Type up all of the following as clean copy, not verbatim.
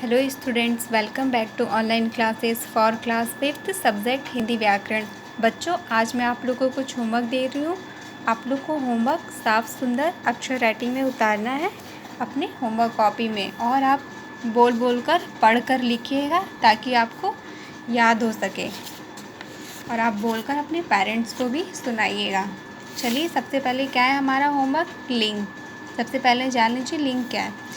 Hello students, welcome back to online classes for class 5th subject Hindi व्याकरण। बच्चों, आज मैं आप लोगों को कुछ होमवर्क दे रही हूँ। आप लोग को होमवर्क साफ सुंदर अक्षर राइटिंग में उतारना है अपने होमवर्क कॉपी में, और आप बोल बोल कर पढ़ कर लिखिएगा ताकि आपको याद हो सके, और आप बोलकर अपने पेरेंट्स को भी सुनाइएगा। चलिए, सबसे पहले क्या है हमारा होमवर्क? लिंग। सबसे पहले जान लीजिए लिंग क्या है।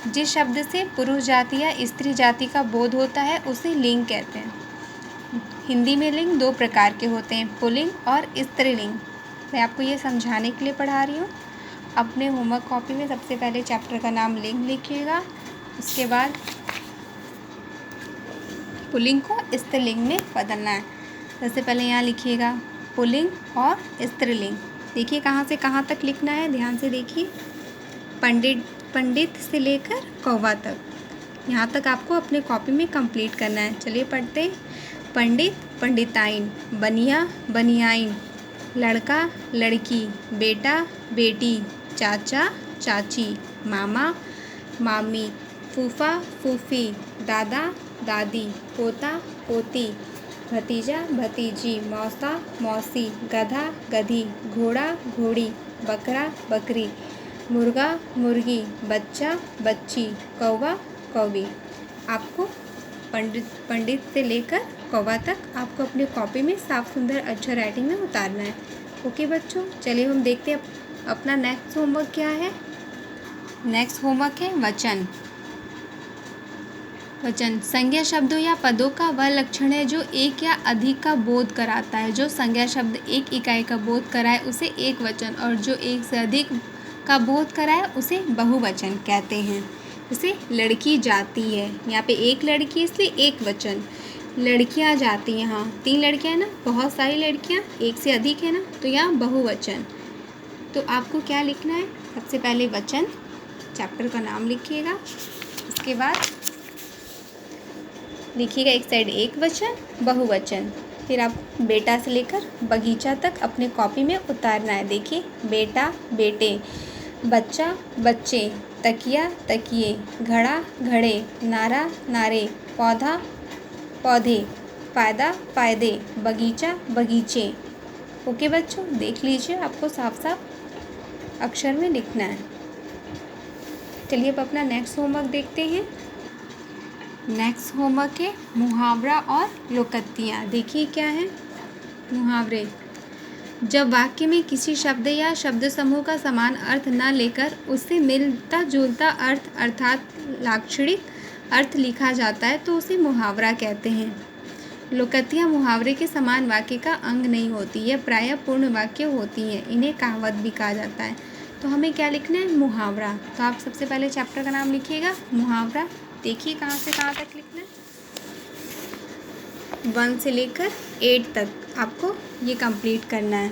जिस शब्द से पुरुष जाति या स्त्री जाति का बोध होता है उसे लिंग कहते हैं। हिंदी में लिंग दो प्रकार के होते हैं, पुल्लिंग और स्त्रीलिंग। मैं आपको ये समझाने के लिए पढ़ा रही हूँ। अपने होमवर्क कॉपी में सबसे पहले चैप्टर का नाम लिंग लिखिएगा, उसके बाद पुल्लिंग को स्त्रीलिंग में बदलना है। सबसे पहले यहाँ लिखिएगा पुल्लिंग और स्त्रीलिंग। देखिए कहाँ से कहाँ तक लिखना है, ध्यान से देखिए। पंडित से लेकर कौवा तक, यहाँ तक आपको अपने कॉपी में कंप्लीट करना है। चलिए पढ़ते हैं। पंडित पंडिताइन, बनिया बनियाइन, लड़का लड़की, बेटा बेटी, चाचा चाची, मामा मामी, फूफा फूफी, दादा दादी, पोता पोती, भतीजा भतीजी, मौसा मौसी, गधा गधी, घोड़ा घोड़ी, बकरा बकरी, मुर्गा मुर्गी, बच्चा बच्ची, कौवा कौवी। आपको पंडित से लेकर कौवा तक आपको अपने कॉपी में साफ सुंदर अक्षर राइटिंग में उतारना है। ओके बच्चों, चलिए हम देखते हैं अपना नेक्स्ट होमवर्क क्या है। नेक्स्ट होमवर्क है वचन। वचन संज्ञा शब्दों या पदों का वह लक्षण है जो एक या अधिक का बोध कराता है। जो संज्ञा शब्द एक इकाई का बोध कराए उसे एक वचन, और जो एक से अधिक का बोध कराए उसे बहुवचन कहते हैं। जैसे लड़की जाती है, यहाँ पे एक लड़की इसलिए एक वचन। लड़कियाँ जाती हैं, हाँ 3 लड़कियाँ हैं ना, बहुत सारी लड़कियाँ, एक से अधिक है ना, तो यहाँ बहुवचन। तो आपको क्या लिखना है? सबसे पहले वचन, चैप्टर का नाम लिखिएगा, उसके बाद लिखिएगा एक साइड एक वचन बहुवचन। फिर आप बेटा से लेकर बगीचा तक अपने कॉपी में उतारना है। देखिए बेटा बेटे, बच्चा बच्चे, तकिया तकिए, घड़ा घड़े, नारा नारे, पौधा पौधे, फायदा फायदे, बगीचा बगीचे। ओके बच्चों, देख लीजिए आपको साफ साफ अक्षर में लिखना है। चलिए अब अपना नेक्स्ट होमवर्क देखते हैं। नेक्स्ट होमवर्क है मुहावरा और लोकोक्तियाँ। देखिए क्या है मुहावरे। जब वाक्य में किसी शब्द या शब्द समूह का समान अर्थ न लेकर उससे मिलता जुलता अर्थ अर्थात लाक्षणिक अर्थ लिखा जाता है तो उसे मुहावरा कहते हैं। लोकोक्तियाँ मुहावरे के समान वाक्य का अंग नहीं होती, यह प्रायः पूर्ण वाक्य होती हैं। इन्हें कहावत भी कहा जाता है। तो हमें क्या लिखना है? मुहावरा। तो आप सबसे पहले चैप्टर का नाम लिखिएगा मुहावरा। देखिए कहाँ से कहाँ तक लिखना है। 1 से लेकर 8 तक आपको ये कंप्लीट करना है।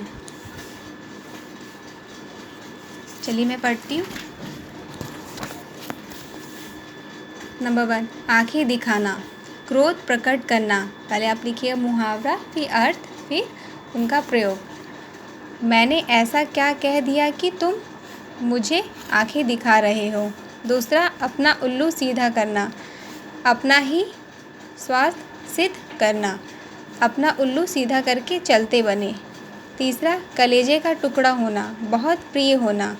चलिए मैं पढ़ती हूँ। नंबर 1, आंखें दिखाना, क्रोध प्रकट करना। पहले आप लिखिए मुहावरा, फिर अर्थ, फिर उनका प्रयोग। मैंने ऐसा क्या कह दिया कि तुम मुझे आंखें दिखा रहे हो। दूसरा, अपना उल्लू सीधा करना, अपना ही स्वार्थ सिद्ध करना, अपना उल्लू सीधा करके चलते बने। तीसरा, कलेजे का टुकड़ा होना, बहुत प्रिय होना।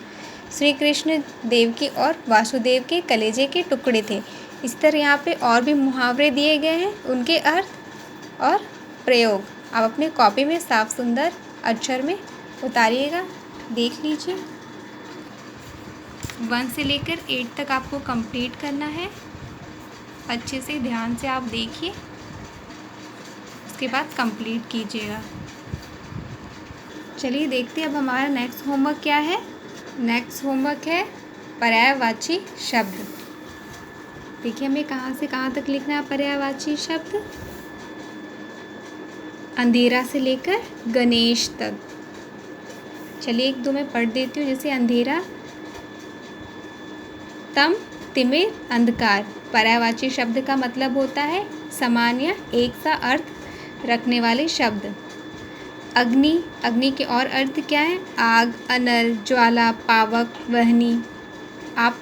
श्री कृष्ण देवकी और वासुदेव के कलेजे के टुकड़े थे। इस तरह यहाँ पे और भी मुहावरे दिए गए हैं, उनके अर्थ और प्रयोग आप अपने कॉपी में साफ सुंदर अक्षर में उतारिएगा। देख लीजिए 1 से लेकर 8 तक आपको कंप्लीट करना है। अच्छे से ध्यान से आप देखिए, उसके बाद कंप्लीट कीजिएगा। चलिए देखते हैं अब हमारा नेक्स्ट होमवर्क क्या है। नेक्स्ट होमवर्क है पर्यायवाची शब्द। देखिए हमें कहाँ से कहाँ तक लिखना है पर्यायवाची शब्द। अंधेरा से लेकर गणेश तक। चलिए 1-2 मैं पढ़ देती हूँ। जैसे अंधेरा, तम तिमिर अंधकार। पर्यायवाची शब्द का मतलब होता है समान या एक सा अर्थ रखने वाले शब्द। अग्नि, अग्नि के और अर्थ क्या है? आग, अनल, ज्वाला, पावक, वहनी। आप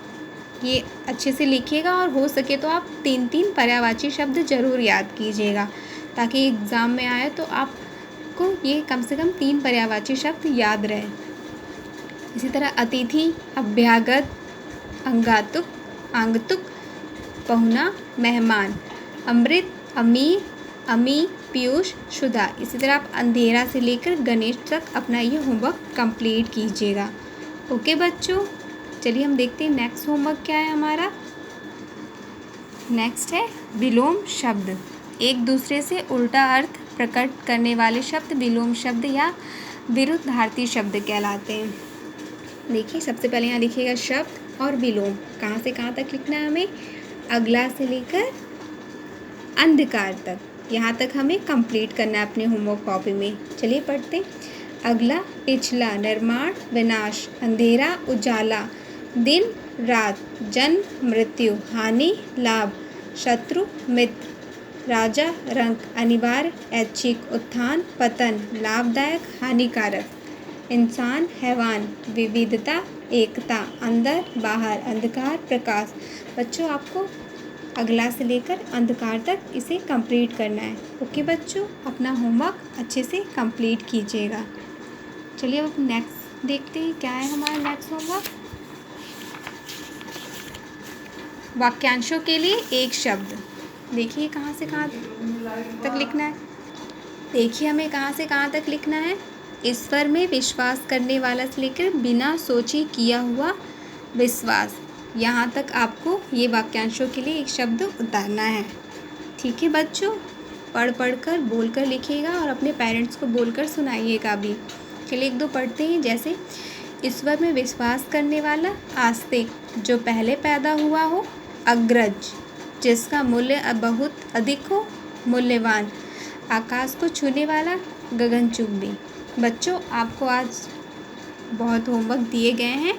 ये अच्छे से लिखिएगा और हो सके तो आप 3-3 पर्यायवाची शब्द ज़रूर याद कीजिएगा, ताकि एग्ज़ाम में आए तो आपको ये कम से कम 3 पर्यायवाची शब्द याद रहे। इसी तरह अतिथि, अभ्यागत, अंगातुक, आगंतुक, पहुना, मेहमान, अमृत, अमीर, अमी, पीयूष, सुधा। इसी तरह आप अंधेरा से लेकर गणेश तक अपना ये होमवर्क कंप्लीट कीजिएगा। ओके बच्चों, चलिए हम देखते हैं नेक्स्ट होमवर्क क्या है हमारा। नेक्स्ट है विलोम शब्द। एक दूसरे से उल्टा अर्थ प्रकट करने वाले शब्द विलोम शब्द या विरुद्धार्थी शब्द कहलाते हैं। देखिए सबसे पहले यहाँ लिखिएगा शब्द और विलोम। कहाँ से कहाँ तक लिखना है हमें? अगला से लेकर अंधकार तक, यहाँ तक हमें कंप्लीट करना है अपने होमवर्क कॉपी में। चलिए पढ़ते हैं। अगला, पिछला, निर्माण, विनाश, अंधेरा, उजाला, दिन, रात, जन्म, मृत्यु, हानि, लाभ, शत्रु, मित्र, राजा, रंक, अनिवार्य, ऐच्छिक, उत्थान, पतन, लाभदायक, हानिकारक, इंसान, हैवान, विविधता, एकता, अंदर, बाहर, अंधकार, प्रकाश। बच्चों आपको अगला से लेकर अंधकार तक इसे कंप्लीट करना है। ओके बच्चों, अपना होमवर्क अच्छे से कंप्लीट कीजिएगा। चलिए अब नेक्स्ट देखते हैं क्या है हमारा नेक्स्ट होमवर्क। वाक्यांशों के लिए एक शब्द। देखिए कहाँ से कहाँ तक लिखना है। देखिए हमें कहाँ से कहाँ तक लिखना है। ईश्वर में विश्वास करने वाला से लेकर बिना सोचे किया हुआ विश्वास, यहाँ तक आपको ये वाक्यांशों के लिए एक शब्द उतारना है। ठीक है बच्चों, पढ़ कर बोल कर लिखिएगा और अपने पेरेंट्स को बोलकर सुनाइएगा भी। चलिए एक दो पढ़ते हैं। जैसे ईश्वर में विश्वास करने वाला, आस्तिक, जो पहले पैदा हुआ हो, अग्रज, जिसका मूल्य बहुत अधिक हो, मूल्यवान, आकाश को छूने वाला, गगनचुंबी। बच्चों आपको आज बहुत होमवर्क दिए गए हैं,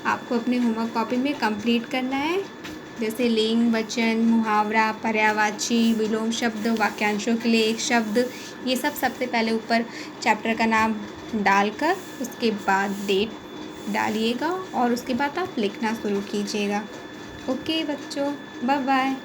आपको अपने होमवर्क कॉपी में कंप्लीट करना है। जैसे लिंग, वचन, मुहावरा, पर्यायवाची, विलोम शब्द, वाक्यांशों के लिए एक शब्द, ये सब सबसे पहले ऊपर चैप्टर का नाम डालकर उसके बाद डेट डालिएगा और उसके बाद आप लिखना शुरू कीजिएगा। ओके बच्चों, बाय बाय।